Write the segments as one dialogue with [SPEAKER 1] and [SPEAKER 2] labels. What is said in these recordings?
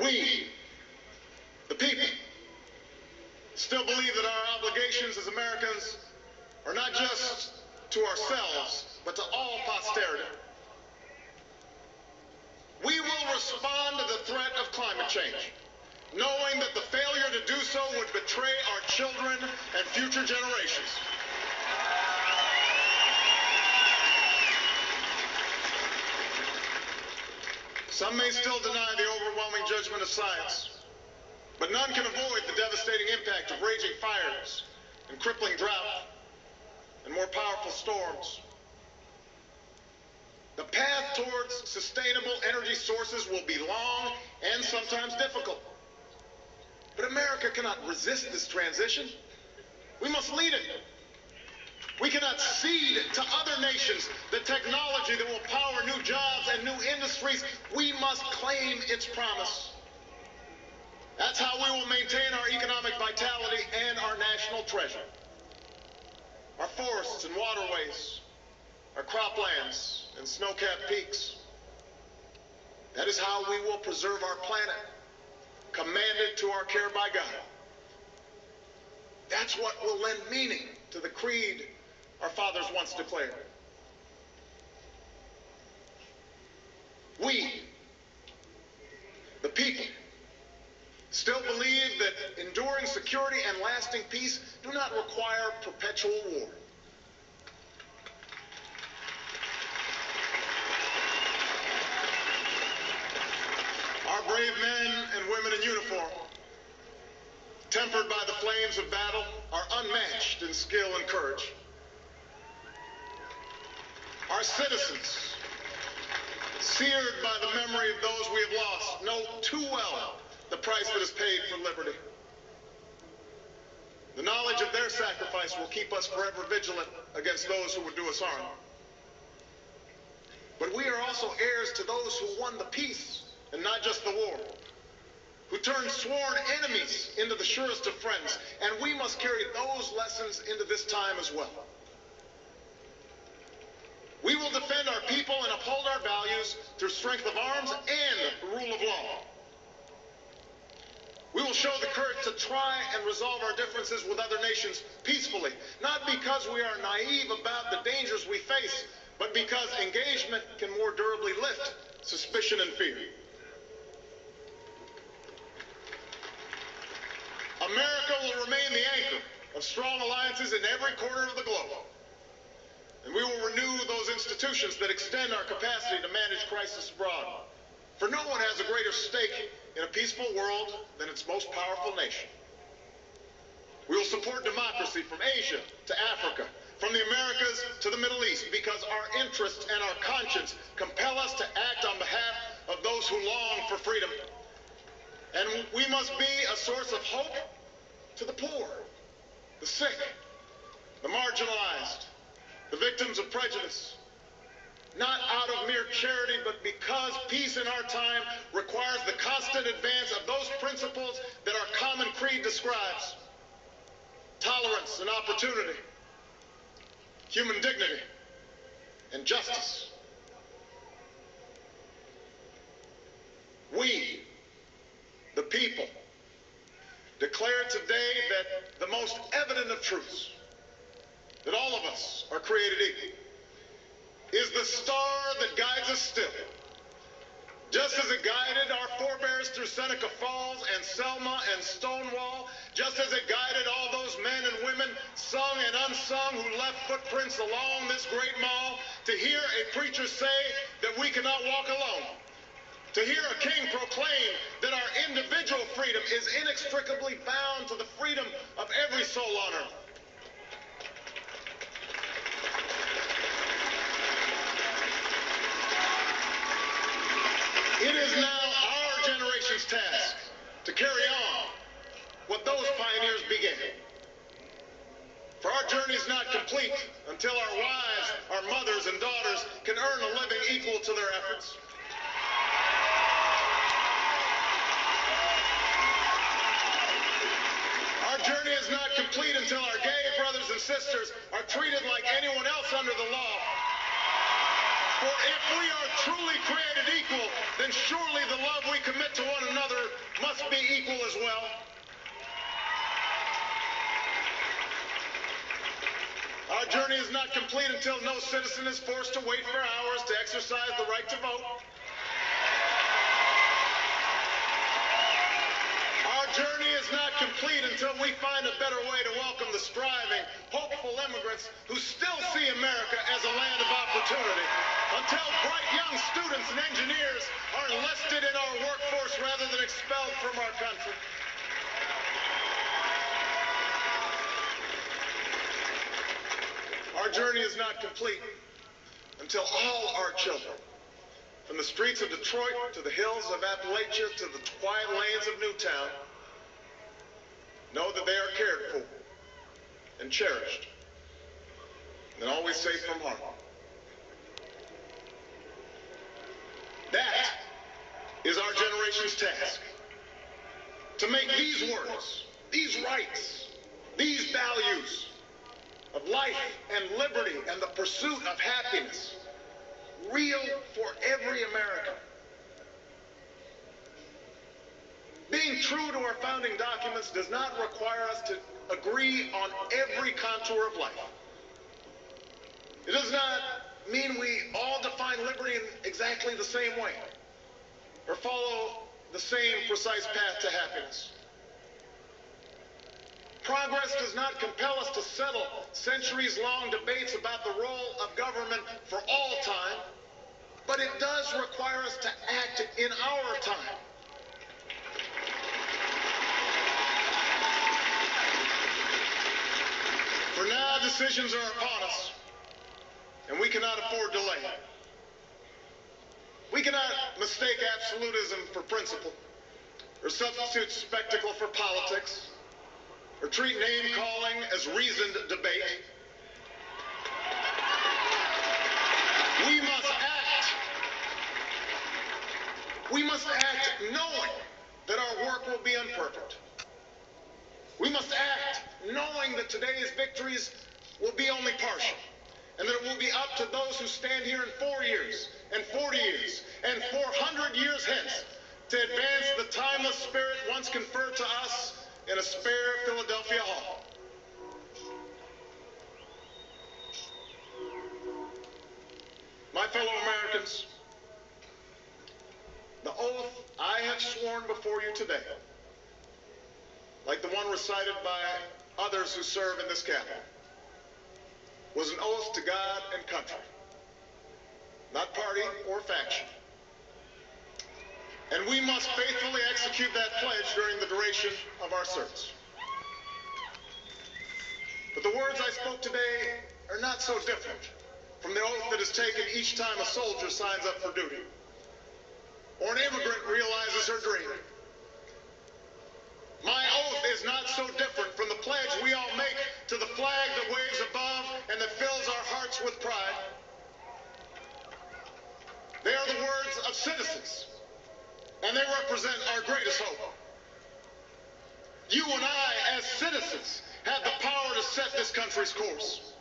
[SPEAKER 1] We, the people, still believe that our obligations as Americans are not just to ourselves, but to all posterity. We will respond to the threat of climate change, knowing that the failure to do so would betray our children and future generations. Some may still deny the overwhelming judgment of science, but none can avoid the devastating impact of raging fires and crippling drought and more powerful storms. The path towards sustainable energy sources will be long and sometimes difficult. But America cannot resist this transition. We must lead it. We cannot cede to other nations the technology that will power new jobs and new industries. We must claim its promise. That's how we will maintain our economic vitality and our national treasure. Our forests and waterways, our croplands and snow-capped peaks. That is how we will preserve our planet, commanded to our care by God. That's what will lend meaning to the creed our fathers once declared. We, the people, still believe that enduring security and lasting peace do not require perpetual war. Our brave men and women in uniform, tempered by the flames of battle, are unmatched in skill and courage. Our citizens, seared by the memory of those we have lost, know too well the price that is paid for liberty. The knowledge of their sacrifice will keep us forever vigilant against those who would do us harm. But we are also heirs to those who won the peace and not just the war, who turned sworn enemies into the surest of friends, and we must carry those lessons into this time as well. We will defend our people and uphold our values through strength of arms and rule of law. We will show the courage to try and resolve our differences with other nations peacefully, not because we are naive about the dangers we face, but because engagement can more durably lift suspicion and fear. America will remain the anchor of strong alliances in every corner of the globe. And we will renew those institutions that extend our capacity to manage crisis abroad. For no one has a greater stake in a peaceful world than its most powerful nation. We will support democracy from Asia to Africa, from the Americas to the Middle East, because our interests and our conscience compel us to act on behalf of those who long for freedom. And we must be a source of hope to the poor, the sick, the marginalized, the victims of prejudice, not out of mere charity, but because peace in our time requires the constant advance of those principles that our common creed describes: tolerance and opportunity, human dignity, and justice. We, the people, declare today that the most evident of truths, that all of us are created equal, is the star that guides us still. Just as it guided our forebears through Seneca Falls and Selma and Stonewall, just as it guided all those men and women, sung and unsung, who left footprints along this great mall, to hear a preacher say that we cannot walk alone, to hear a king proclaim that our individual freedom is inextricably bound to the freedom of every soul on earth. It is now our generation's task to carry on what those pioneers began. For our journey is not complete until our wives, our mothers, and daughters can earn a living equal to their efforts. Our journey is not complete until our gay brothers and sisters are treated like anyone else under the law. For if we are truly created equal, then surely the love we commit to one another must be equal as well. Our journey is not complete until no citizen is forced to wait for hours to exercise the right to vote. Our journey is not complete until we find a better way to welcome the striving, hopeful immigrants who still see America as a land of opportunity, until bright young students and engineers are enlisted in our workforce rather than expelled from our country. Our journey is not complete until all our children, from the streets of Detroit to the hills of Appalachia to the quiet lanes of Newtown, know that they are cared for and cherished and always safe from harm. That is our generation's task, to make these words, these rights, these values of life and liberty and the pursuit of happiness real for every American. Being true to our founding documents does not require us to agree on every contour of life. It does not mean we all define liberty in exactly the same way or follow the same precise path to happiness. Progress does not compel us to settle centuries-long debates about the role of government for all time, but it does require us to act in our time. For now, decisions are upon us, and we cannot afford delay. We cannot mistake absolutism for principle, or substitute spectacle for politics, or treat name-calling as reasoned debate. We must act knowing that our work will be imperfect. We must act knowing that today's victories will be only partial, and that it will be up to those who stand here in 4 years, and 40 years, and 400 years hence to advance the timeless spirit once conferred to us in a spare Philadelphia hall. My fellow Americans, the oath I have sworn before you today, like the one recited by others who serve in this Capitol, was an oath to God and country, not party or faction. And we must faithfully execute that pledge during the duration of our service. But the words I spoke today are not so different from the oath that is taken each time a soldier signs up for duty, or an immigrant realizes her dream. My oath is not so different from the pledge we all make to the flag that waves above and that fills our hearts with pride. They are the words of citizens, and they represent our greatest hope. You and I, as citizens, have the power to set this country's course.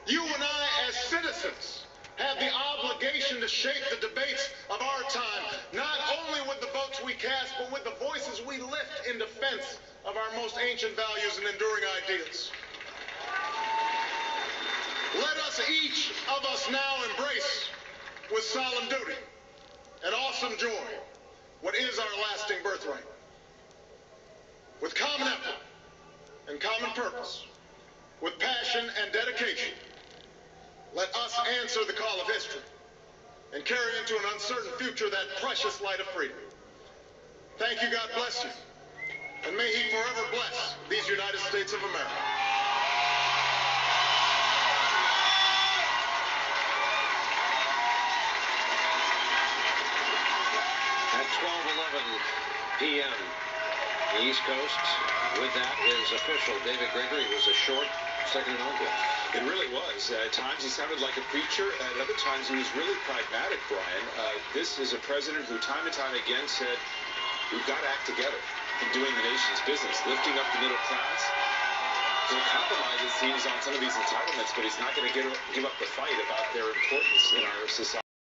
[SPEAKER 1] You and I, as citizens, have the obligation to shape the debates of our time, not only with the votes we cast, but with the voices we lift in defense of our most ancient values and enduring ideals. Let us, each of us now, embrace with solemn duty and awesome joy what is our lasting birthright. With common effort and common purpose, with passion and dedication, let us answer the call of history and carry into an uncertain future that precious light of freedom. Thank you, God bless you, and may He forever bless these United States of America.
[SPEAKER 2] At 12:11 p.m. the East Coast, with that is official. David Gregory was a short second inaugural.
[SPEAKER 3] It really was. At times he sounded like a preacher. At other times he was really pragmatic, Brian. This is a president who time and time again said, we've got to act together in doing the nation's business, lifting up the middle class. He'll compromise, it seems, on some of these entitlements, but he's not going to give up the fight about their importance in our society.